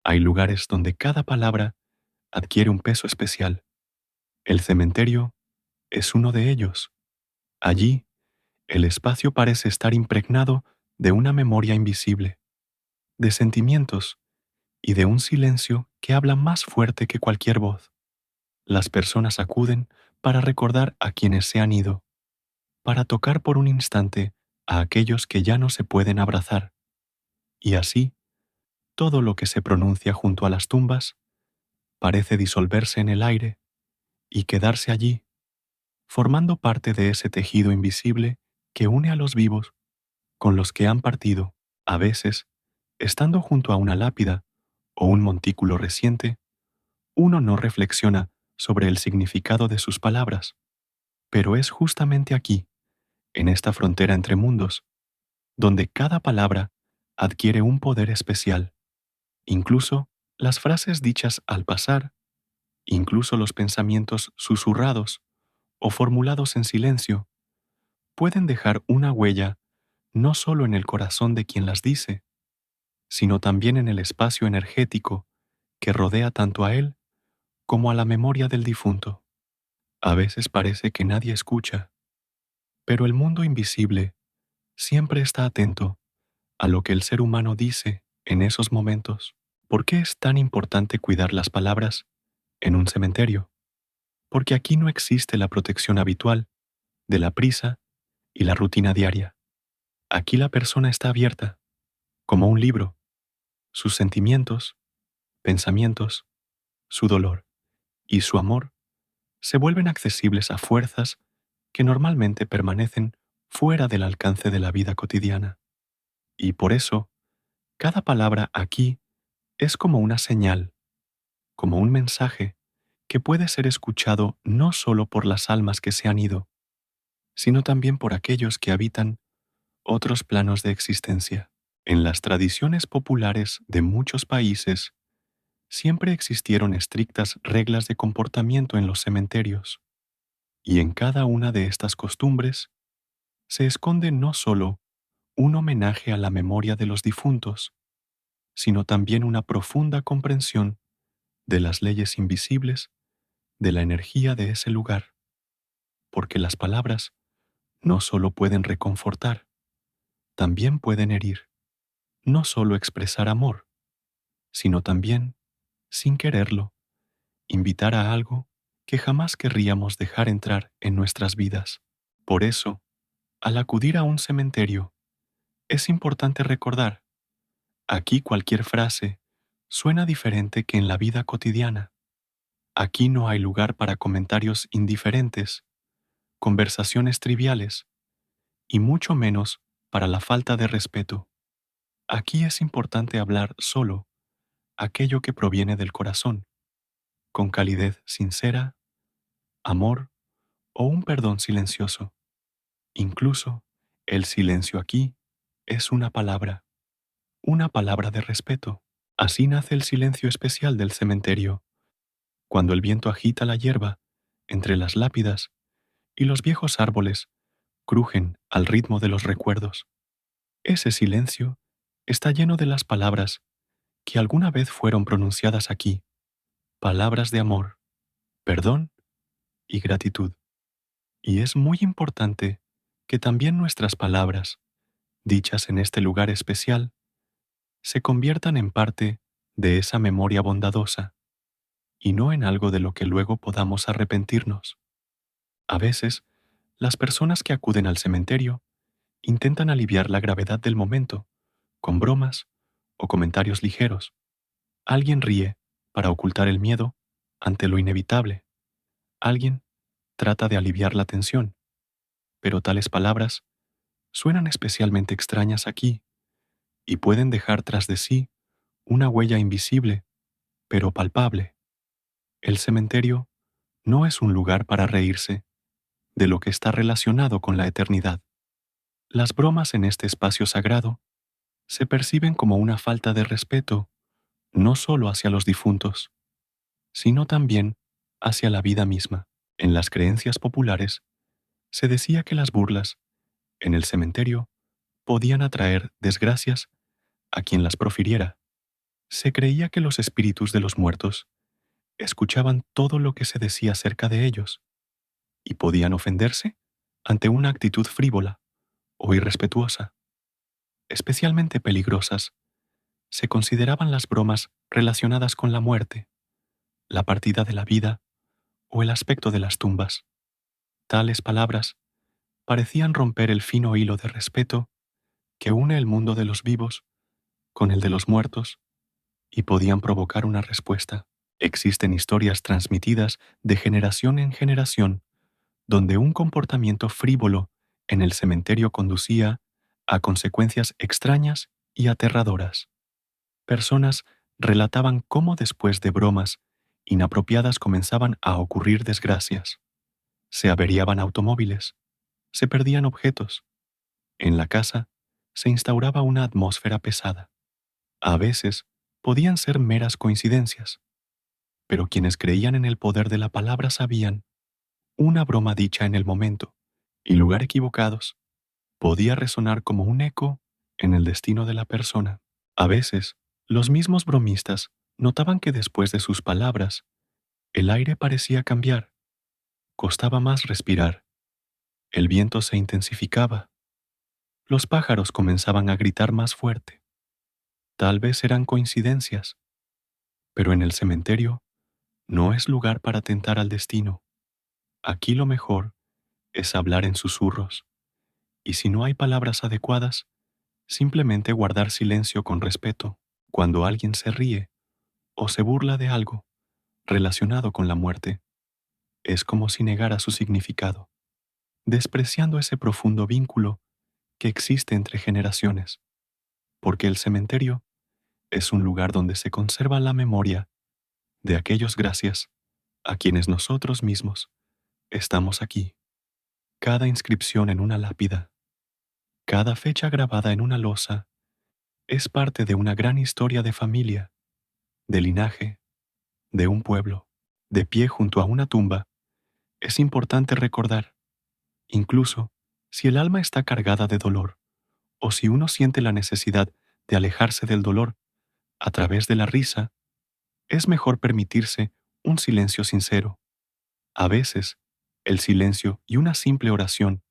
Hay lugares donde cada palabra adquiere un peso especial. El cementerio es uno de ellos. Allí, el espacio parece estar impregnado de una memoria invisible, de sentimientos y de un silencio que habla más fuerte que cualquier voz. Las personas acuden para recordar a quienes se han ido, para tocar por un instante a aquellos que ya no se pueden abrazar, y así, todo lo que se pronuncia junto a las tumbas parece disolverse en el aire y quedarse allí, formando parte de ese tejido invisible que une a los vivos con los que han partido. A veces, estando junto a una lápida o un montículo reciente, uno no reflexiona sobre el significado de sus palabras, pero es justamente aquí, en esta frontera entre mundos, donde cada palabra adquiere un poder especial. Incluso las frases dichas al pasar, incluso los pensamientos susurrados o formulados en silencio, pueden dejar una huella no solo en el corazón de quien las dice, sino también en el espacio energético que rodea tanto a él como a la memoria del difunto. A veces parece que nadie escucha, pero el mundo invisible siempre está atento a lo que el ser humano dice en esos momentos. ¿Por qué es tan importante cuidar las palabras en un cementerio? Porque aquí no existe la protección habitual de la prisa y la rutina diaria. Aquí la persona está abierta, como un libro, sus sentimientos, pensamientos, su dolor y su amor se vuelven accesibles a fuerzas que normalmente permanecen fuera del alcance de la vida cotidiana. Y por eso, cada palabra aquí es como una señal, como un mensaje que puede ser escuchado no solo por las almas que se han ido, sino también por aquellos que habitan otros planos de existencia. En las tradiciones populares de muchos países, siempre existieron estrictas reglas de comportamiento en los cementerios, y en cada una de estas costumbres se esconde no solo un homenaje a la memoria de los difuntos, sino también una profunda comprensión de las leyes invisibles de la energía de ese lugar, porque las palabras no solo pueden reconfortar, también pueden herir, no solo expresar amor, sino también, sin quererlo, invitar a algo que jamás querríamos dejar entrar en nuestras vidas. Por eso, al acudir a un cementerio, es importante recordar, aquí cualquier frase suena diferente que en la vida cotidiana. Aquí no hay lugar para comentarios indiferentes, conversaciones triviales, y mucho menos para la falta de respeto. Aquí es importante hablar solo aquello que proviene del corazón, con calidez sincera, amor o un perdón silencioso. Incluso el silencio aquí es una palabra de respeto. Así nace el silencio especial del cementerio, cuando el viento agita la hierba entre las lápidas y los viejos árboles crujen al ritmo de los recuerdos. Ese silencio está lleno de las palabras que alguna vez fueron pronunciadas aquí, palabras de amor, perdón y gratitud. Y es muy importante que también nuestras palabras, dichas en este lugar especial, se conviertan en parte de esa memoria bondadosa y no en algo de lo que luego podamos arrepentirnos. A veces, las personas que acuden al cementerio intentan aliviar la gravedad del momento con bromas o comentarios ligeros. Alguien ríe para ocultar el miedo ante lo inevitable. Alguien trata de aliviar la tensión, pero tales palabras suenan especialmente extrañas aquí y pueden dejar tras de sí una huella invisible, pero palpable. El cementerio no es un lugar para reírse de lo que está relacionado con la eternidad. Las bromas en este espacio sagrado se perciben como una falta de respeto no solo hacia los difuntos, sino también hacia la vida misma. En las creencias populares se decía que las burlas en el cementerio podían atraer desgracias a quien las profiriera. Se creía que los espíritus de los muertos escuchaban todo lo que se decía acerca de ellos y podían ofenderse ante una actitud frívola o irrespetuosa. Especialmente peligrosas se consideraban las bromas relacionadas con la muerte, la partida de la vida o el aspecto de las tumbas. Tales palabras parecían romper el fino hilo de respeto que une el mundo de los vivos con el de los muertos y podían provocar una respuesta. Existen historias transmitidas de generación en generación donde un comportamiento frívolo en el cementerio conducía a consecuencias extrañas y aterradoras. Personas relataban cómo después de bromas inapropiadas comenzaban a ocurrir desgracias. Se averiaban automóviles, se perdían objetos. En la casa se instauraba una atmósfera pesada. A veces podían ser meras coincidencias, pero quienes creían en el poder de la palabra sabían, una broma dicha en el momento y lugar equivocados podía resonar como un eco en el destino de la persona. A veces, los mismos bromistas notaban que después de sus palabras, el aire parecía cambiar, costaba más respirar, el viento se intensificaba, los pájaros comenzaban a gritar más fuerte. Tal vez eran coincidencias, pero en el cementerio no es lugar para tentar al destino. Aquí lo mejor es hablar en susurros, y si no hay palabras adecuadas, simplemente guardar silencio con respeto. Cuando alguien se ríe o se burla de algo relacionado con la muerte, es como si negara su significado, despreciando ese profundo vínculo que existe entre generaciones, porque el cementerio es un lugar donde se conserva la memoria de aquellos gracias a quienes nosotros mismos estamos aquí. Cada inscripción en una lápida, cada fecha grabada en una losa, es parte de una gran historia de familia, de linaje, de un pueblo. De pie junto a una tumba, es importante recordar, incluso si el alma está cargada de dolor, o si uno siente la necesidad de alejarse del dolor a través de la risa, es mejor permitirse un silencio sincero. A veces, el silencio y una simple oración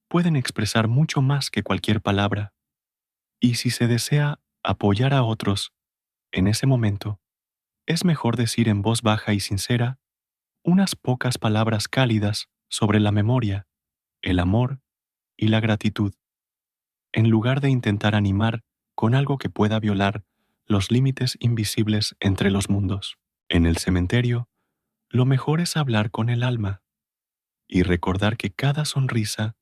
pueden expresar mucho más que cualquier palabra, y si se desea apoyar a otros en ese momento, es mejor decir en voz baja y sincera unas pocas palabras cálidas sobre la memoria, el amor y la gratitud, en lugar de intentar animar con algo que pueda violar los límites invisibles entre los mundos. En el cementerio, lo mejor es hablar con el alma y recordar que cada sonrisa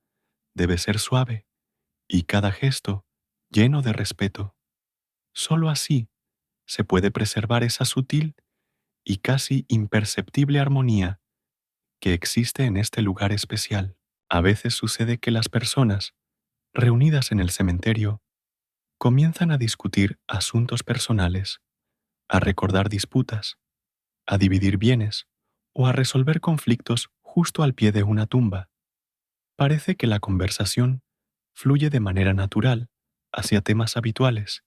debe ser suave y cada gesto lleno de respeto. Solo así se puede preservar esa sutil y casi imperceptible armonía que existe en este lugar especial. A veces sucede que las personas, reunidas en el cementerio, comienzan a discutir asuntos personales, a recordar disputas, a dividir bienes o a resolver conflictos justo al pie de una tumba. Parece que la conversación fluye de manera natural hacia temas habituales,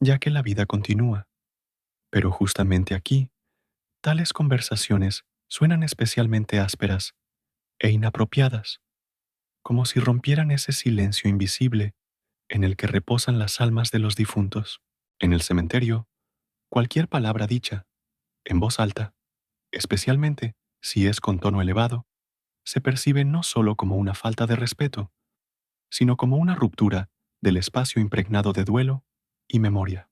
ya que la vida continúa. Pero justamente aquí, tales conversaciones suenan especialmente ásperas e inapropiadas, como si rompieran ese silencio invisible en el que reposan las almas de los difuntos. En el cementerio, cualquier palabra dicha, en voz alta, especialmente si es con tono elevado, se percibe no solo como una falta de respeto, sino como una ruptura del espacio impregnado de duelo y memoria.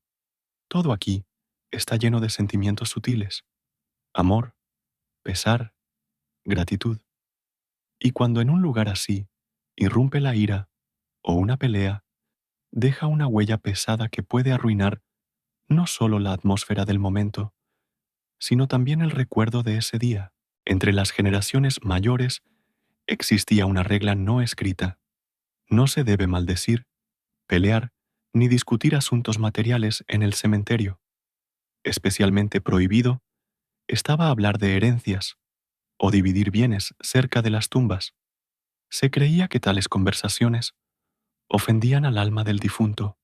Todo aquí está lleno de sentimientos sutiles, amor, pesar, gratitud. Y cuando en un lugar así irrumpe la ira o una pelea, deja una huella pesada que puede arruinar no solo la atmósfera del momento, sino también el recuerdo de ese día. Entre las generaciones mayores existía una regla no escrita. No se debe maldecir, pelear ni discutir asuntos materiales en el cementerio. Especialmente prohibido estaba hablar de herencias o dividir bienes cerca de las tumbas. Se creía que tales conversaciones ofendían al alma del difunto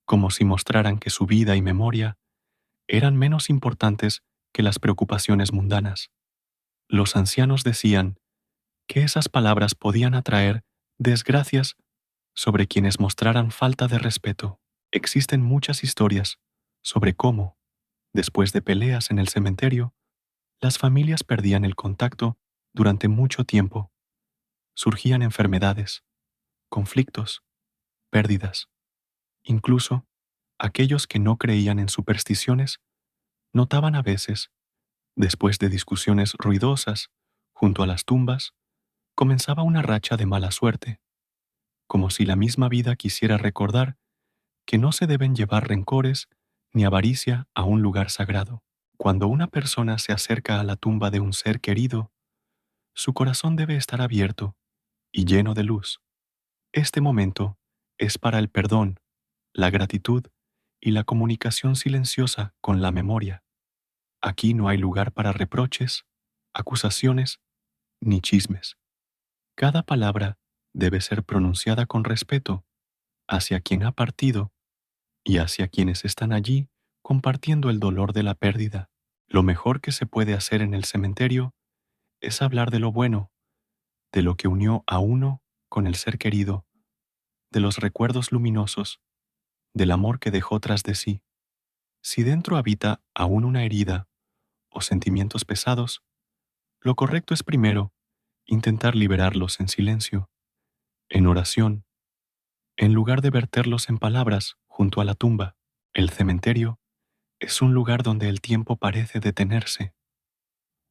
como si mostraran que su vida y memoria eran menos importantes que las preocupaciones mundanas. Los ancianos decían que esas palabras podían atraer desgracias sobre quienes mostraran falta de respeto. Existen muchas historias sobre cómo, después de peleas en el cementerio, las familias perdían el contacto durante mucho tiempo. Surgían enfermedades, conflictos, pérdidas. Incluso aquellos que no creían en supersticiones notaban a veces, después de discusiones ruidosas junto a las tumbas, comenzaba una racha de mala suerte, como si la misma vida quisiera recordar que no se deben llevar rencores ni avaricia a un lugar sagrado. Cuando una persona se acerca a la tumba de un ser querido, su corazón debe estar abierto y lleno de luz. Este momento es para el perdón, la gratitud y la comunicación silenciosa con la memoria. Aquí no hay lugar para reproches, acusaciones ni chismes. Cada palabra debe ser pronunciada con respeto hacia quien ha partido y hacia quienes están allí compartiendo el dolor de la pérdida. Lo mejor que se puede hacer en el cementerio es hablar de lo bueno, de lo que unió a uno con el ser querido, de los recuerdos luminosos, del amor que dejó tras de sí. Si dentro habita aún una herida o sentimientos pesados, lo correcto es primero intentar liberarlos en silencio, en oración, en lugar de verterlos en palabras junto a la tumba. El cementerio es un lugar donde el tiempo parece detenerse,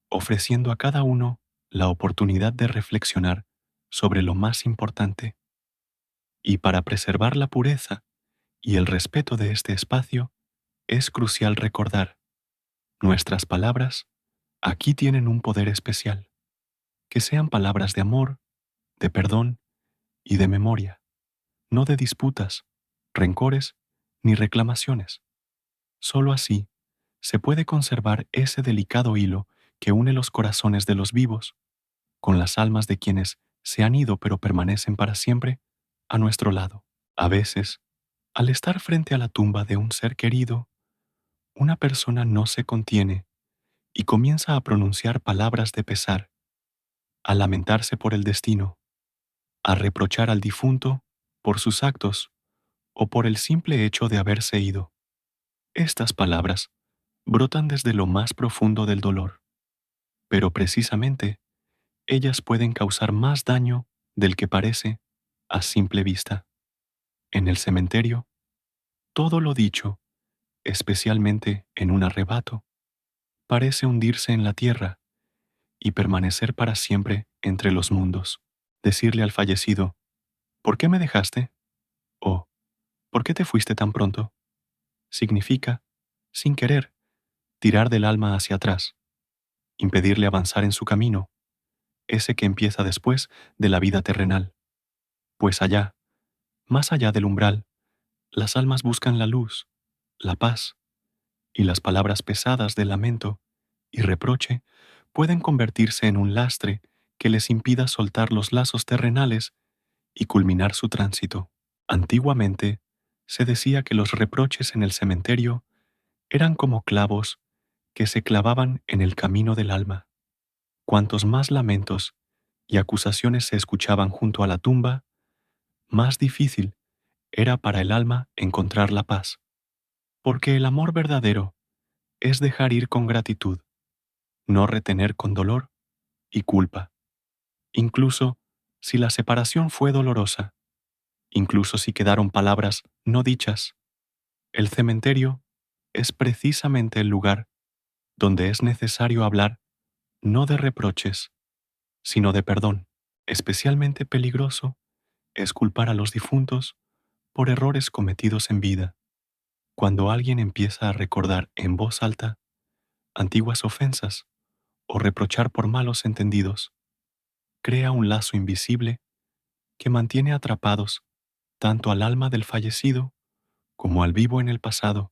ofreciendo a cada uno la oportunidad de reflexionar sobre lo más importante. Y para preservar la pureza y el respeto de este espacio, es crucial recordar, nuestras palabras aquí tienen un poder especial, que sean palabras de amor, de perdón y de memoria, no de disputas, rencores ni reclamaciones. Solo así se puede conservar ese delicado hilo que une los corazones de los vivos con las almas de quienes se han ido pero permanecen para siempre a nuestro lado. A veces, al estar frente a la tumba de un ser querido, una persona no se contiene y comienza a pronunciar palabras de pesar, a lamentarse por el destino, a reprochar al difunto por sus actos o por el simple hecho de haberse ido. Estas palabras brotan desde lo más profundo del dolor, pero precisamente ellas pueden causar más daño del que parece a simple vista. En el cementerio, todo lo dicho, especialmente en un arrebato, parece hundirse en la tierra y permanecer para siempre entre los mundos. Decirle al fallecido, ¿por qué me dejaste? O, ¿por qué te fuiste tan pronto? Significa, sin querer, tirar del alma hacia atrás, impedirle avanzar en su camino, ese que empieza después de la vida terrenal. Pues allá, más allá del umbral, las almas buscan la luz, la paz, y las palabras pesadas de lamento y reproche pueden convertirse en un lastre que les impida soltar los lazos terrenales y culminar su tránsito. Antiguamente, se decía que los reproches en el cementerio eran como clavos que se clavaban en el camino del alma. Cuantos más lamentos y acusaciones se escuchaban junto a la tumba, más difícil era para el alma encontrar la paz. Porque el amor verdadero es dejar ir con gratitud, no retener con dolor y culpa. Incluso si la separación fue dolorosa, incluso si quedaron palabras no dichas, el cementerio es precisamente el lugar donde es necesario hablar no de reproches, sino de perdón. Especialmente peligroso es culpar a los difuntos por errores cometidos en vida. Cuando alguien empieza a recordar en voz alta antiguas ofensas o reprochar por malos entendidos, crea un lazo invisible que mantiene atrapados tanto al alma del fallecido como al vivo en el pasado,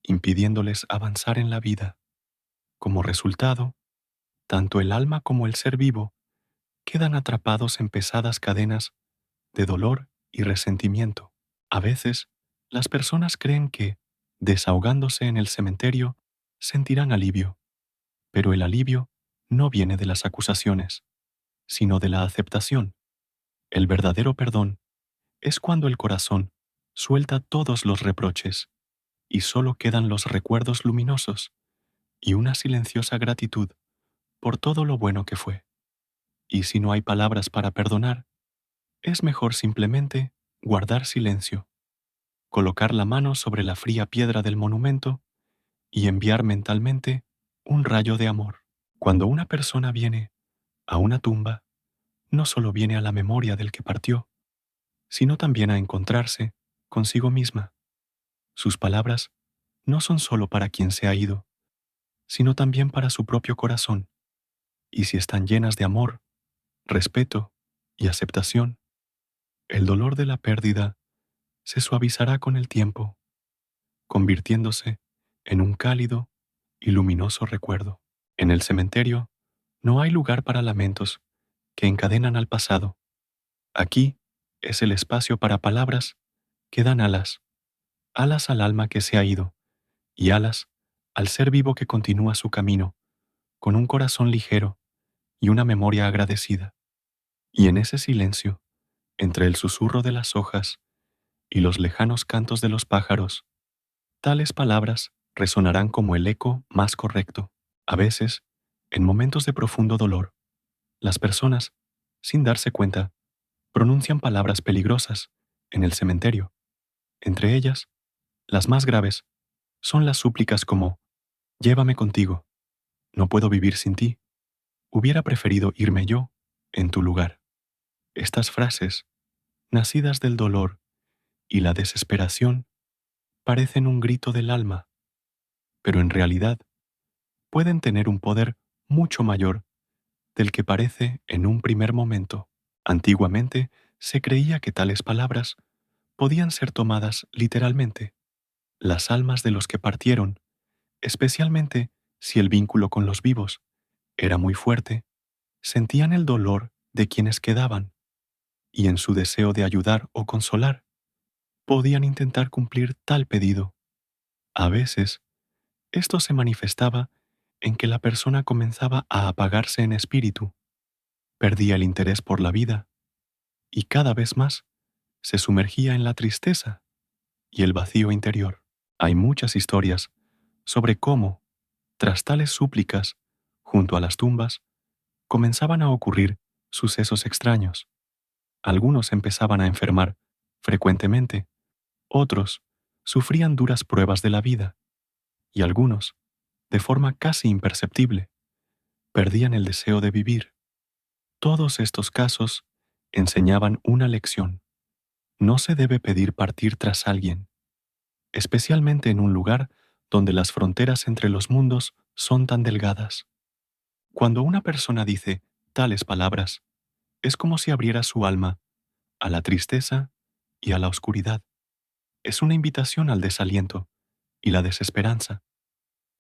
impidiéndoles avanzar en la vida. Como resultado, tanto el alma como el ser vivo quedan atrapados en pesadas cadenas de dolor y resentimiento. A veces, Las personas creen que, desahogándose en el cementerio, sentirán alivio, pero el alivio no viene de las acusaciones, sino de la aceptación. El verdadero perdón es cuando el corazón suelta todos los reproches y solo quedan los recuerdos luminosos y una silenciosa gratitud por todo lo bueno que fue. Y si no hay palabras para perdonar, es mejor simplemente guardar silencio, colocar la mano sobre la fría piedra del monumento y enviar mentalmente un rayo de amor. Cuando una persona viene a una tumba, no solo viene a la memoria del que partió, sino también a encontrarse consigo misma. Sus palabras no son solo para quien se ha ido, sino también para su propio corazón, y si están llenas de amor, respeto y aceptación, el dolor de la pérdida se suavizará con el tiempo, convirtiéndose en un cálido y luminoso recuerdo. En el cementerio no hay lugar para lamentos que encadenan al pasado. Aquí es el espacio para palabras que dan alas, alas al alma que se ha ido y alas al ser vivo que continúa su camino, con un corazón ligero y una memoria agradecida. Y en ese silencio, entre el susurro de las hojas y los lejanos cantos de los pájaros, tales palabras resonarán como el eco más correcto. A veces, en momentos de profundo dolor, las personas, sin darse cuenta, pronuncian palabras peligrosas en el cementerio. Entre ellas, las más graves son las súplicas como «Llévame contigo, no puedo vivir sin ti, hubiera preferido irme yo en tu lugar». Estas frases, nacidas del dolor y la desesperación, parecen un grito del alma, pero en realidad pueden tener un poder mucho mayor del que parece en un primer momento. Antiguamente se creía que tales palabras podían ser tomadas literalmente. Las almas de los que partieron, especialmente si el vínculo con los vivos era muy fuerte, sentían el dolor de quienes quedaban y en su deseo de ayudar o consolar, podían intentar cumplir tal pedido. A veces, esto se manifestaba en que la persona comenzaba a apagarse en espíritu, perdía el interés por la vida y cada vez más se sumergía en la tristeza y el vacío interior. Hay muchas historias sobre cómo, tras tales súplicas, junto a las tumbas, comenzaban a ocurrir sucesos extraños. Algunos empezaban a enfermar frecuentemente, otros sufrían duras pruebas de la vida, y algunos, de forma casi imperceptible, perdían el deseo de vivir. Todos estos casos enseñaban una lección. No se debe pedir partir tras alguien, especialmente en un lugar donde las fronteras entre los mundos son tan delgadas. Cuando una persona dice tales palabras, es como si abriera su alma a la tristeza y a la oscuridad. Es una invitación al desaliento y la desesperanza,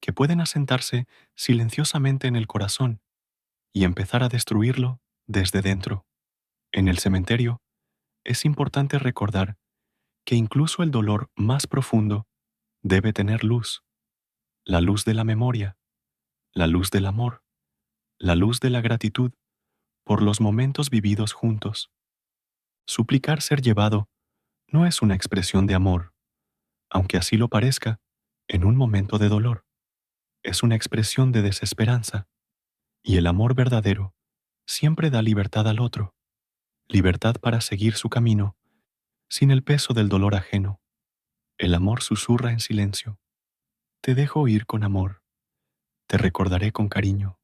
que pueden asentarse silenciosamente en el corazón y empezar a destruirlo desde dentro. En el cementerio, es importante recordar que incluso el dolor más profundo debe tener luz, la luz de la memoria, la luz del amor, la luz de la gratitud por los momentos vividos juntos. Suplicar ser llevado no es una expresión de amor, aunque así lo parezca, en un momento de dolor. Es una expresión de desesperanza, y el amor verdadero siempre da libertad al otro, libertad para seguir su camino, sin el peso del dolor ajeno. El amor susurra en silencio. Te dejo ir con amor, te recordaré con cariño,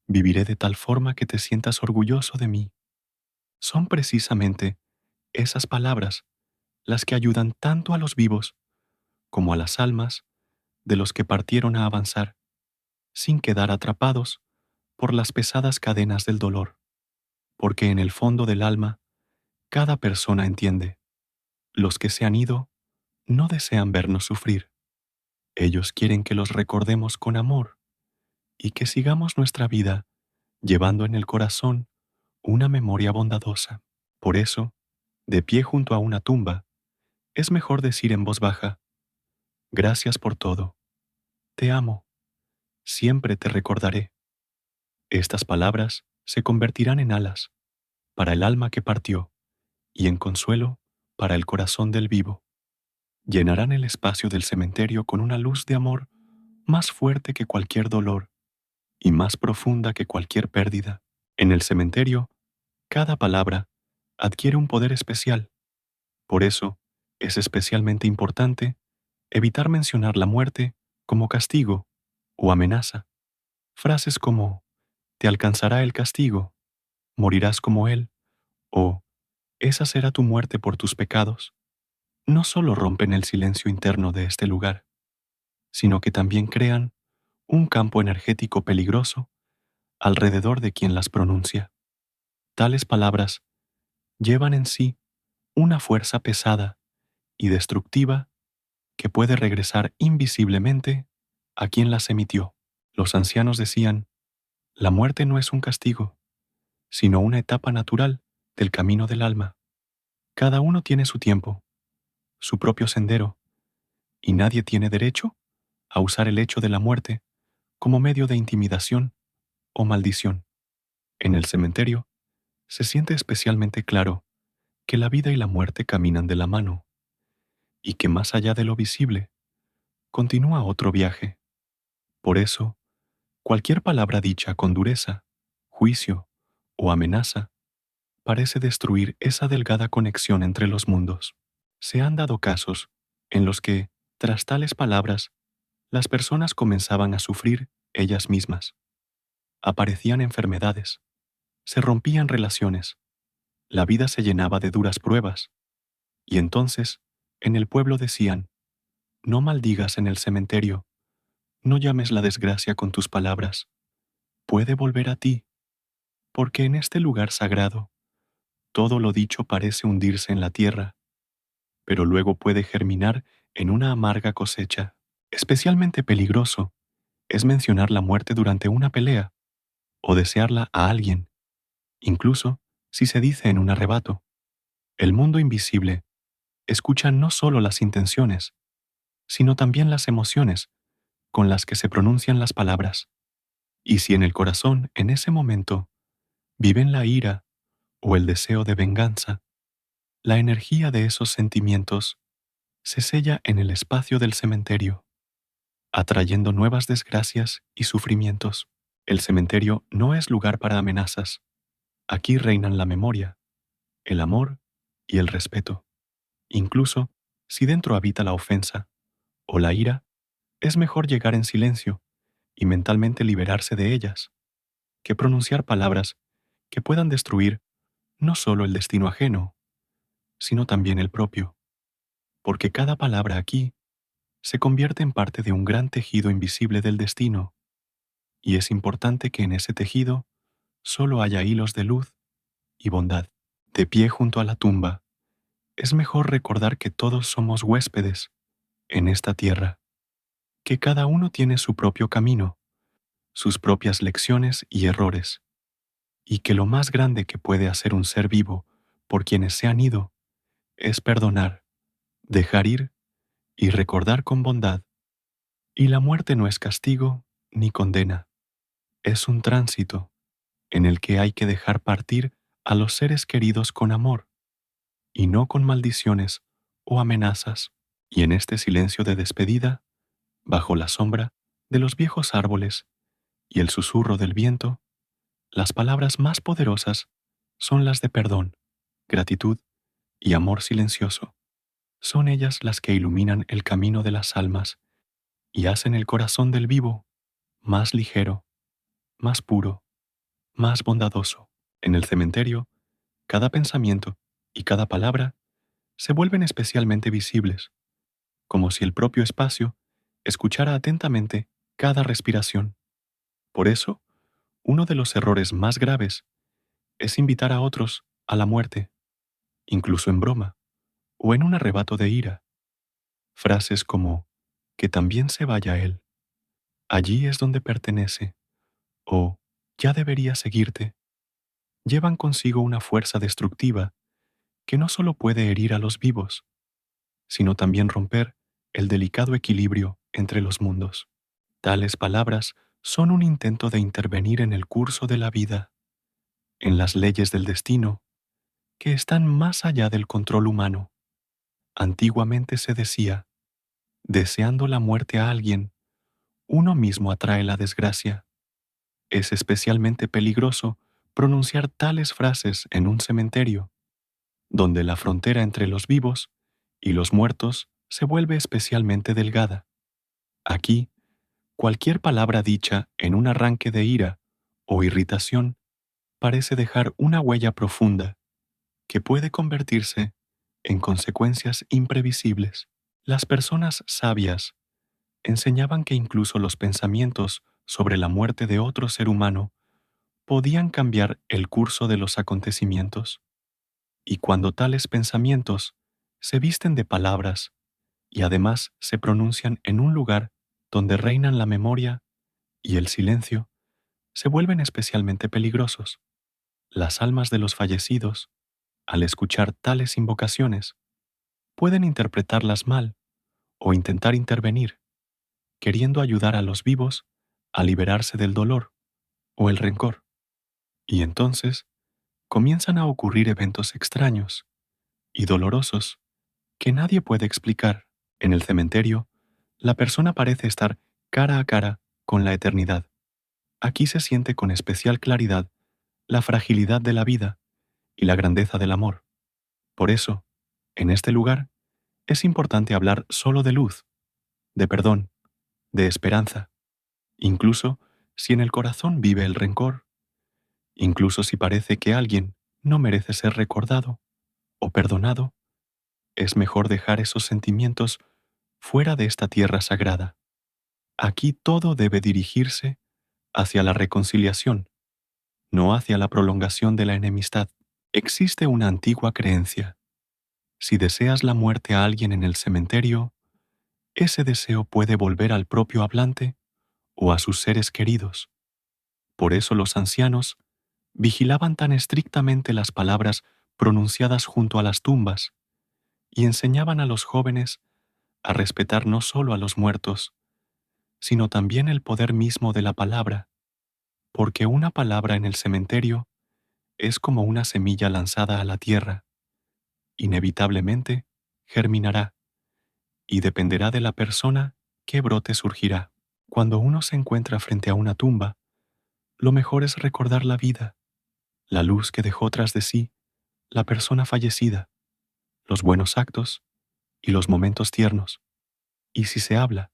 viviré de tal forma que te sientas orgulloso de mí. Son precisamente esas palabras las que ayudan tanto a los vivos como a las almas de los que partieron a avanzar, sin quedar atrapados por las pesadas cadenas del dolor, porque en el fondo del alma, cada persona entiende, los que se han ido no desean vernos sufrir. Ellos quieren que los recordemos con amor y que sigamos nuestra vida llevando en el corazón una memoria bondadosa. Por eso, de pie junto a una tumba, es mejor decir en voz baja: gracias por todo, te amo, siempre te recordaré. Estas palabras se convertirán en alas para el alma que partió y en consuelo para el corazón del vivo. Llenarán el espacio del cementerio con una luz de amor más fuerte que cualquier dolor y más profunda que cualquier pérdida. En el cementerio, cada palabra adquiere un poder especial. Por eso, es especialmente importante evitar mencionar la muerte como castigo o amenaza. Frases como te alcanzará el castigo, morirás como él, o esa será tu muerte por tus pecados, no solo rompen el silencio interno de este lugar, sino que también crean un campo energético peligroso alrededor de quien las pronuncia. Tales palabras llevan en sí una fuerza pesada y destructiva que puede regresar invisiblemente a quien las emitió. Los ancianos decían: la muerte no es un castigo, sino una etapa natural del camino del alma. Cada uno tiene su tiempo, su propio sendero, y nadie tiene derecho a usar el hecho de la muerte como medio de intimidación o maldición. En el cementerio se siente especialmente claro que la vida y la muerte caminan de la mano, y que más allá de lo visible continúa otro viaje. Por eso, cualquier palabra dicha con dureza, juicio o amenaza parece destruir esa delgada conexión entre los mundos. Se han dado casos en los que, tras tales palabras, las personas comenzaban a sufrir ellas mismas. Aparecían enfermedades, se rompían relaciones, la vida se llenaba de duras pruebas, y entonces, en el pueblo decían: no maldigas en el cementerio, no llames la desgracia con tus palabras, puede volver a ti, porque en este lugar sagrado, todo lo dicho parece hundirse en la tierra, pero luego puede germinar en una amarga cosecha. Especialmente peligroso es mencionar la muerte durante una pelea o desearla a alguien, incluso si se dice en un arrebato. El mundo invisible escucha no solo las intenciones, sino también las emociones con las que se pronuncian las palabras. Y si en el corazón, en ese momento, viven la ira o el deseo de venganza, la energía de esos sentimientos se sella en el espacio del cementerio, atrayendo nuevas desgracias y sufrimientos. El cementerio no es lugar para amenazas. Aquí reinan la memoria, el amor y el respeto. Incluso si dentro habita la ofensa o la ira, es mejor llegar en silencio y mentalmente liberarse de ellas, que pronunciar palabras que puedan destruir no solo el destino ajeno, sino también el propio, porque cada palabra aquí se convierte en parte de un gran tejido invisible del destino, y es importante que en ese tejido solo haya hilos de luz y bondad. De pie junto a la tumba, es mejor recordar que todos somos huéspedes en esta tierra, que cada uno tiene su propio camino, sus propias lecciones y errores, y que lo más grande que puede hacer un ser vivo por quienes se han ido es perdonar, dejar ir y recordar con bondad. Y la muerte no es castigo ni condena, es un tránsito en el que hay que dejar partir a los seres queridos con amor y no con maldiciones o amenazas. Y en este silencio de despedida, bajo la sombra de los viejos árboles y el susurro del viento, las palabras más poderosas son las de perdón, gratitud y amor silencioso. Son ellas las que iluminan el camino de las almas y hacen el corazón del vivo más ligero, más puro, más bondadoso. En el cementerio, cada pensamiento y cada palabra se vuelven especialmente visibles, como si el propio espacio escuchara atentamente cada respiración. Por eso, uno de los errores más graves es invitar a otros a la muerte, incluso en broma o en un arrebato de ira. Frases como que también se vaya él, allí es donde pertenece, o ya debería seguirte, llevan consigo una fuerza destructiva que no solo puede herir a los vivos, sino también romper el delicado equilibrio entre los mundos. Tales palabras son un intento de intervenir en el curso de la vida, en las leyes del destino, que están más allá del control humano. Antiguamente se decía, deseando la muerte a alguien, uno mismo atrae la desgracia. Es especialmente peligroso pronunciar tales frases en un cementerio, donde la frontera entre los vivos y los muertos se vuelve especialmente delgada. Aquí, cualquier palabra dicha en un arranque de ira o irritación parece dejar una huella profunda que puede convertirse en consecuencias imprevisibles. Las personas sabias enseñaban que incluso los pensamientos sobre la muerte de otro ser humano podían cambiar el curso de los acontecimientos. Y cuando tales pensamientos se visten de palabras y además se pronuncian en un lugar donde reinan la memoria y el silencio, se vuelven especialmente peligrosos. Las almas de los fallecidos, al escuchar tales invocaciones, pueden interpretarlas mal o intentar intervenir, queriendo ayudar a los vivos a liberarse del dolor o el rencor. Y entonces comienzan a ocurrir eventos extraños y dolorosos que nadie puede explicar. En el cementerio, la persona parece estar cara a cara con la eternidad. Aquí se siente con especial claridad la fragilidad de la vida y la grandeza del amor. Por eso, en este lugar, es importante hablar solo de luz, de perdón, de esperanza, incluso si en el corazón vive el rencor, incluso si parece que alguien no merece ser recordado o perdonado, es mejor dejar esos sentimientos fuera de esta tierra sagrada. Aquí todo debe dirigirse hacia la reconciliación, no hacia la prolongación de la enemistad. Existe una antigua creencia. Si deseas la muerte a alguien en el cementerio, ese deseo puede volver al propio hablante o a sus seres queridos. Por eso los ancianos vigilaban tan estrictamente las palabras pronunciadas junto a las tumbas y enseñaban a los jóvenes a respetar no solo a los muertos, sino también el poder mismo de la palabra, porque una palabra en el cementerio es como una semilla lanzada a la tierra. Inevitablemente germinará y dependerá de la persona qué brote surgirá. Cuando uno se encuentra frente a una tumba, lo mejor es recordar la vida, la luz que dejó tras de sí la persona fallecida, los buenos actos y los momentos tiernos. Y si se habla,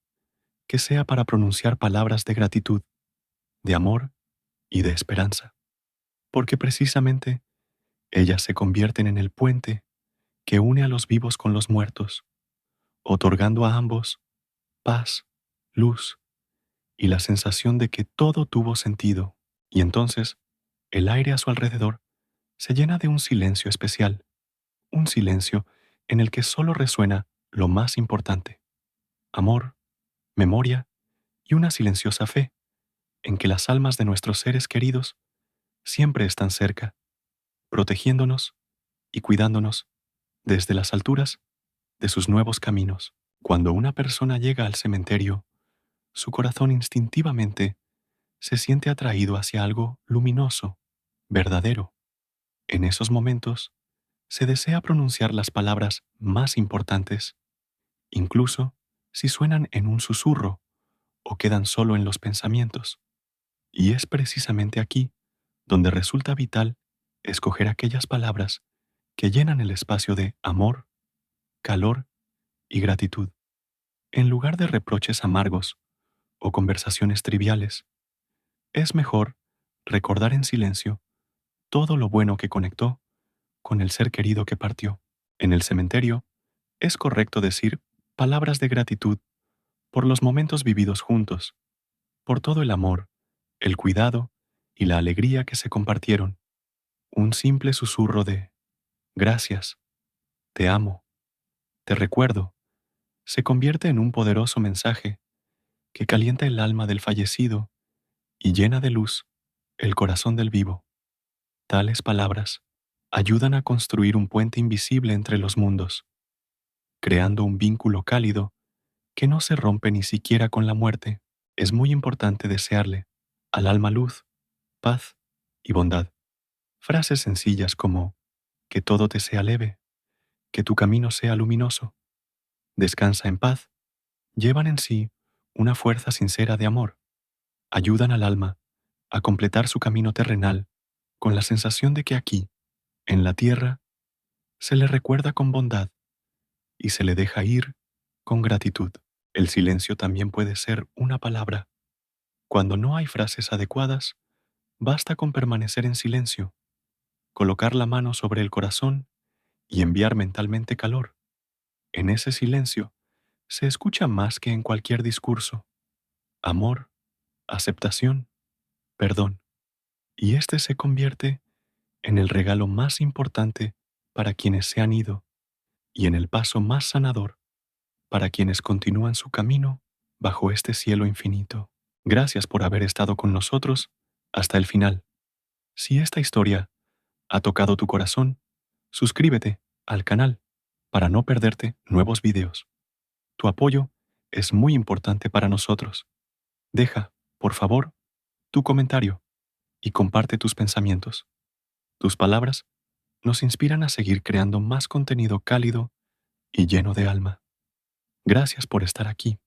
que sea para pronunciar palabras de gratitud, de amor y de esperanza, porque precisamente ellas se convierten en el puente que une a los vivos con los muertos, otorgando a ambos paz, luz y la sensación de que todo tuvo sentido. Y entonces, el aire a su alrededor se llena de un silencio especial, un silencio en el que solo resuena lo más importante: amor, memoria y una silenciosa fe en que las almas de nuestros seres queridos siempre están cerca, protegiéndonos y cuidándonos desde las alturas de sus nuevos caminos. Cuando una persona llega al cementerio, su corazón instintivamente se siente atraído hacia algo luminoso, verdadero. En esos momentos, se desea pronunciar las palabras más importantes, incluso si suenan en un susurro o quedan solo en los pensamientos. Y es precisamente aquí donde resulta vital escoger aquellas palabras que llenan el espacio de amor, calor y gratitud. En lugar de reproches amargos o conversaciones triviales, es mejor recordar en silencio todo lo bueno que conectó con el ser querido que partió. En el cementerio, es correcto decir palabras de gratitud por los momentos vividos juntos, por todo el amor, el cuidado y la alegría que se compartieron. Un simple susurro de gracias, te amo, te recuerdo, se convierte en un poderoso mensaje que calienta el alma del fallecido y llena de luz el corazón del vivo. Tales palabras ayudan a construir un puente invisible entre los mundos, creando un vínculo cálido que no se rompe ni siquiera con la muerte. Es muy importante desearle al alma luz, paz y bondad. Frases sencillas como que todo te sea leve, que tu camino sea luminoso, descansa en paz, llevan en sí una fuerza sincera de amor, ayudan al alma a completar su camino terrenal con la sensación de que aquí, en la tierra, se le recuerda con bondad y se le deja ir con gratitud. El silencio también puede ser una palabra. Cuando no hay frases adecuadas, basta con permanecer en silencio, colocar la mano sobre el corazón y enviar mentalmente calor. En ese silencio se escucha más que en cualquier discurso. Amor, aceptación, perdón. Y este se convierte en el regalo más importante para quienes se han ido y en el paso más sanador para quienes continúan su camino bajo este cielo infinito. Gracias por haber estado con nosotros hasta el final. Si esta historia ha tocado tu corazón, suscríbete al canal para no perderte nuevos videos. Tu apoyo es muy importante para nosotros. Deja, por favor, tu comentario y comparte tus pensamientos. Tus palabras nos inspiran a seguir creando más contenido cálido y lleno de alma. Gracias por estar aquí.